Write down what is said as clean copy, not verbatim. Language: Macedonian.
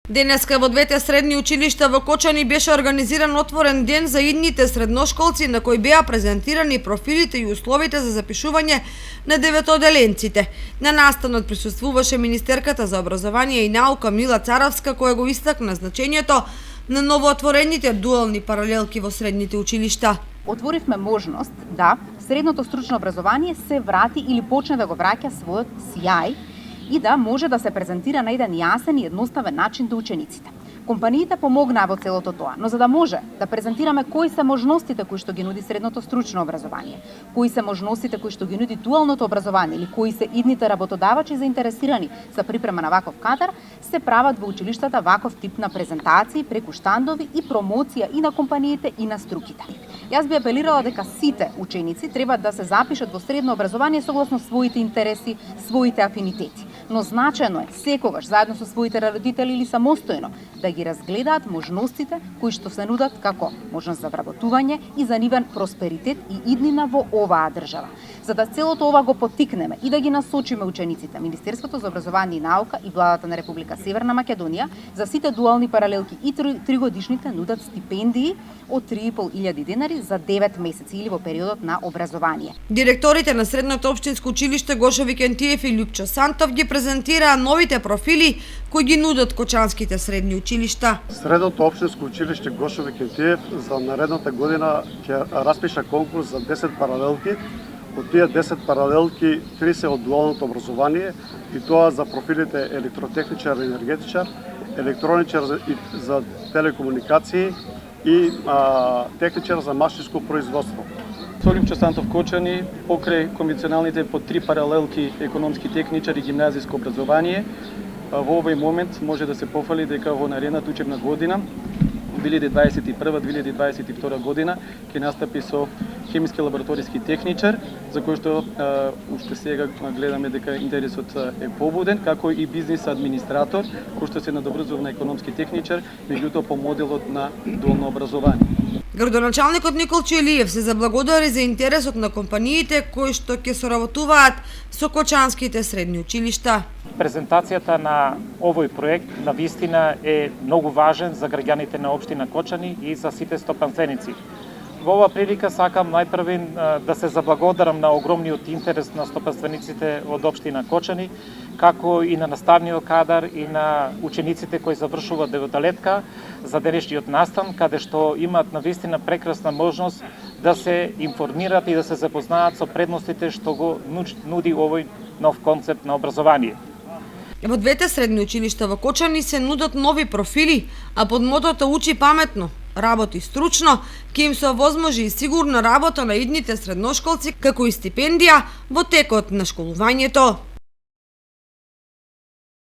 Денеска во двете средни училишта во Кочани беше организиран отворен ден за идните средношколци на кој беа презентирани профилите и условите за запишување на деветоделенците. На настанот присуствуваше министерката за образование и наука Мила Царовска, која го истакна значењето на новоотворените дуални паралелки во средните училишта. Отворивме можност да средното стручно образование се врати или почне да го враќа својот сјај и да може да се презентира на еден јасен и едноставен начин до учениците. Компаниите помогнаа во целото тоа, но за да може да презентираме кои се можностите кои што ги нуди средното стручно образование, кои се можностите кои што ги нуди дуалното образование или кои се идните работодавачи заинтересирани за припрема на ваков кадар, се прават во училиштата ваков тип на презентации преку штандови и промоција и на компаниите и на струките. Јас би апелирала дека сите ученици треба да се запишат во средно образование согласно своите интереси, своите афинитети. Но значено е секогаш заедно со своите родители или самостојно да ги разгледаат можностите кои што се нудат како можност за вработување и за нивен просперитет и иднина во оваа држава. За да целото ова го поттикнеме и да ги насочиме учениците, Министерството за образование и наука и владата на Република Северна Македонија за сите дуални паралелки и тригодишните нудат стипендии од 3.500 денари за 9 месеци или во периодот на образование. Директорите на Средното општинско училиште Гошо Викентиев и Љупчо Сантов ги презентираа новите профили кои ги нудат кочанските средни училишта. Средното општинско училиште Гошо Викентиев за наредната година ќе распиша конкурс за 10 паралелки. Од тие 10 паралелки 3 се од дуалното образование и тоа за профилите електротехничар и енергетичар, електроничар за телекомуникации и техничар за машинско производство. Љупчо Сантов Кочани, покрај конвенционалните по 3 паралелки економски техничар и гимназиско образование, во овој момент може да се пофали дека во наредната учебна година 2021-2022 година ќе настапи со хемиски лабораториски техничар, за кој што уште сега гледаме дека интересот е побуден, како и бизнис администратор, кој што се надобрзува на економски техничар, меѓутоа по моделот на дуално образование. Градоначалникот Николчо Илиев се заблагодари за интересот на компаниите кои што ќе соработуваат со кочанските средни училишта. Презентацијата на овој проект навистина е многу важен за граѓаните на општина Кочани и за сите стопанственици. Во оваа прилика сакам најпрвен да се заблагодарам на огромниот интерес на стопанствениците од општина Кочани, како и на наставниот кадар и на учениците кои завршуваат деветолетка за денешниот настан, каде што имаат навистина прекрасна можност да се информираат и да се запознаат со предностите што го нуди овој нов концепт на образование. Во двете средни училишта во Кочани се нудат нови профили, а под мотото учи паметно, работи стручно, ќе им се овозможи и сигурна работа на идните средношколци, како и стипендија во текот на школувањето.